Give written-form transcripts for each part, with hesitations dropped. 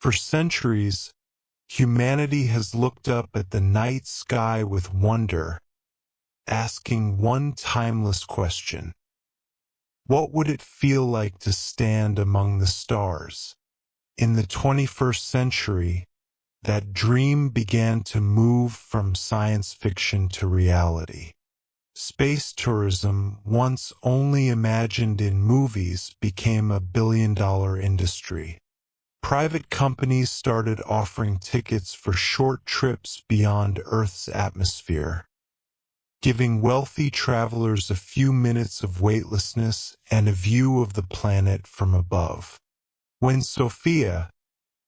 For centuries, humanity has looked up at the night sky with wonder, asking one timeless question. What would it feel like to stand among the stars? In the 21st century, that dream began to move from science fiction to reality. Space tourism, once only imagined in movies, became a billion-dollar industry. Private companies started offering tickets for short trips beyond Earth's atmosphere, giving wealthy travelers a few minutes of weightlessness and a view of the planet from above. When Sophia,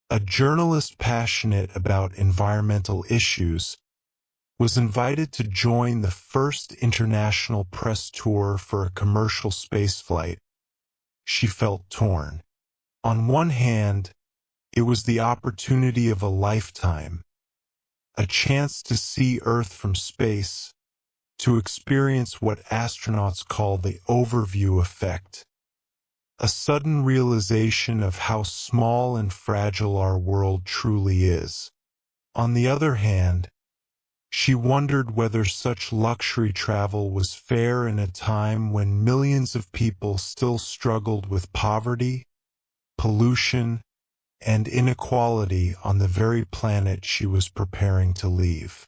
a journalist passionate about environmental issues, was invited to join the first international press tour for a commercial spaceflight, she felt torn. On one hand, it was the opportunity of a lifetime, a chance to see Earth from space, to experience what astronauts call the overview effect, a sudden realization of how small and fragile our world truly is. On the other hand, she wondered whether such luxury travel was fair in a time when millions of people still struggled with poverty, pollution, and inequality on the very planet she was preparing to leave.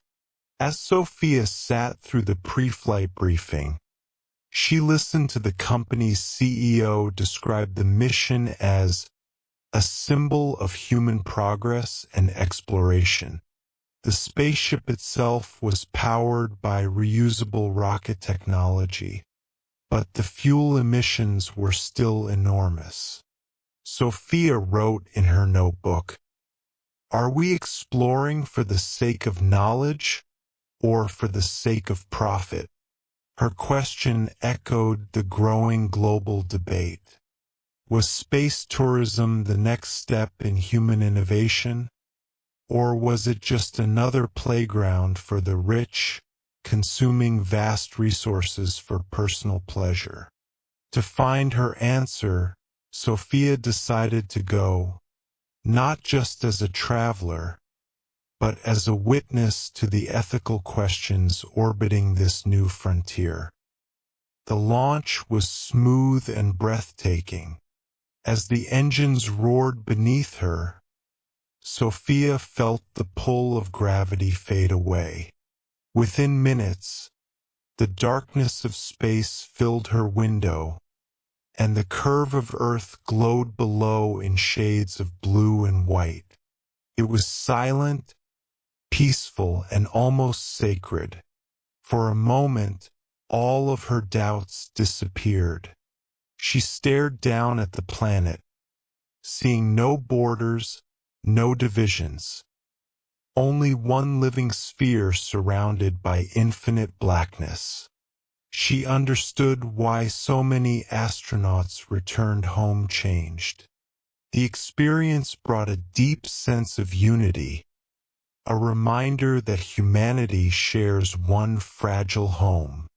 As Sophia sat through the pre-flight briefing, she listened to the company's CEO describe the mission as a symbol of human progress and exploration. The spaceship itself was powered by reusable rocket technology, but the fuel emissions were still enormous. Sophia wrote in her notebook, "Are we exploring for the sake of knowledge or for the sake of profit?" Her question echoed the growing global debate. Was space tourism the next step in human innovation? Or was it just another playground for the rich, consuming vast resources for personal pleasure? To find her answer, Sophia decided to go, not just as a traveler, but as a witness to the ethical questions orbiting this new frontier. The launch was smooth and breathtaking. As the engines roared beneath her, Sophia felt the pull of gravity fade away. Within minutes, the darkness of space filled her window, and the curve of Earth glowed below in shades of blue and white. It was silent, peaceful, and almost sacred. For a moment, all of her doubts disappeared. She stared down at the planet, seeing no borders, no divisions, only one living sphere surrounded by infinite blackness. She understood why so many astronauts returned home changed. The experience brought a deep sense of unity, a reminder that humanity shares one fragile home.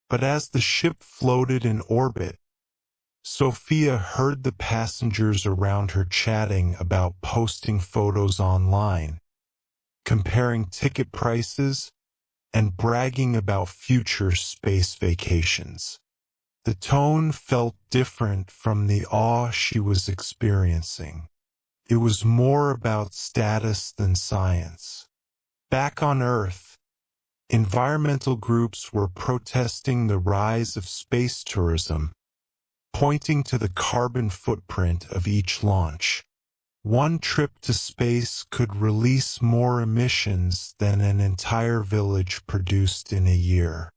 But as the ship floated in orbit, Sophia heard the passengers around her chatting about posting photos online, comparing ticket prices, and bragging about future space vacations. The tone felt different from the awe she was experiencing. It was more about status than science. Back on Earth, environmental groups were protesting the rise of space tourism, pointing to the carbon footprint of each launch. One trip to space could release more emissions than an entire village produced in a year.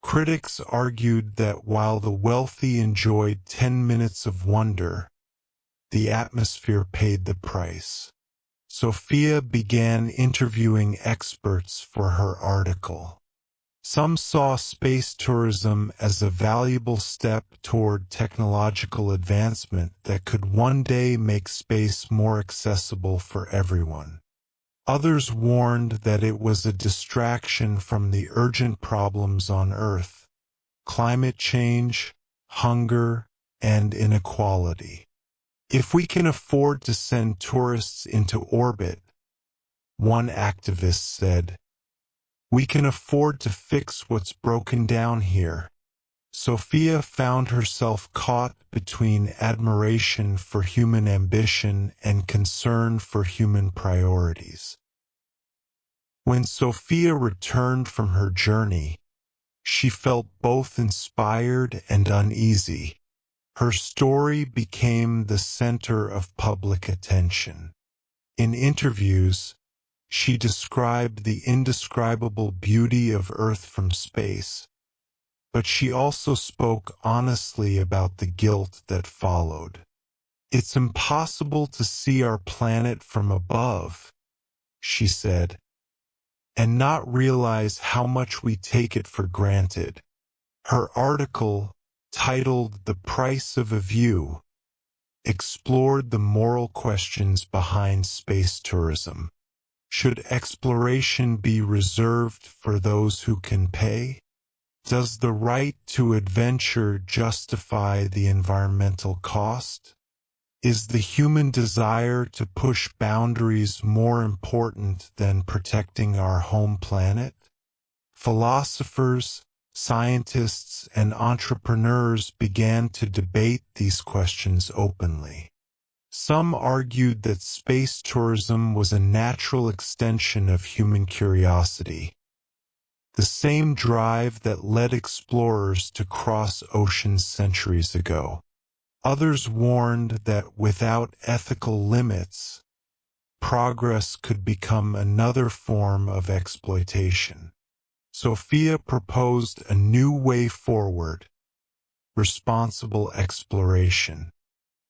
Critics argued that while the wealthy enjoyed 10 minutes of wonder, the atmosphere paid the price. Sophia began interviewing experts for her article. Some saw space tourism as a valuable step toward technological advancement that could one day make space more accessible for everyone. Others warned that it was a distraction from the urgent problems on Earth: climate change, hunger, and inequality. If we can afford to send tourists into orbit, one activist said, we can afford to fix what's broken down here. Sophia found herself caught between admiration for human ambition and concern for human priorities. When Sophia returned from her journey, she felt both inspired and uneasy. Her story became the center of public attention. In interviews, she described the indescribable beauty of Earth from space, but she also spoke honestly about the guilt that followed. It's impossible to see our planet from above, she said, and not realize how much we take it for granted. Her article, titled "The Price of a View," explored the moral questions behind space tourism. Should exploration be reserved for those who can pay? Does the right to adventure justify the environmental cost? Is the human desire to push boundaries more important than protecting our home planet? Philosophers, scientists, and entrepreneurs began to debate these questions openly. Some argued that space tourism was a natural extension of human curiosity, the same drive that led explorers to cross oceans centuries ago. Others warned that without ethical limits, progress could become another form of exploitation. Sophia proposed a new way forward: responsible exploration.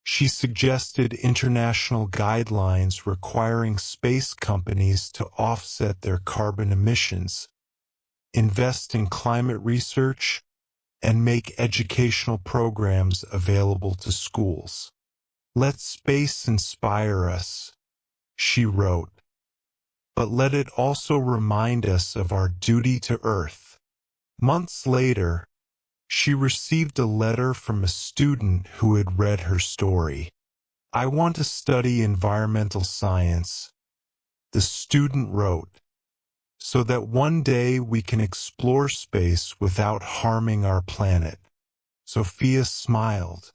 She suggested international guidelines requiring space companies to offset their carbon emissions, invest in climate research, and make educational programs available to schools. Let space inspire us, she wrote, but let it also remind us of our duty to Earth. Months later, she received a letter from a student who had read her story. I want to study environmental science, the student wrote, so that one day we can explore space without harming our planet. Sophia smiled.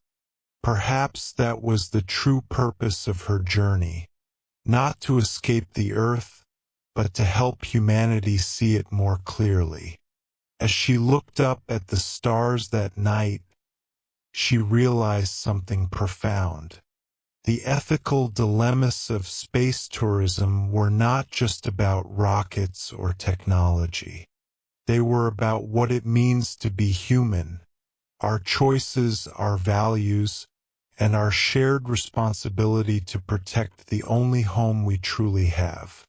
Perhaps that was the true purpose of her journey, not to escape the Earth, but to help humanity see it more clearly. As she looked up at the stars that night, she realized something profound. The ethical dilemmas of space tourism were not just about rockets or technology. They were about what it means to be human, our choices, our values, and our shared responsibility to protect the only home we truly have.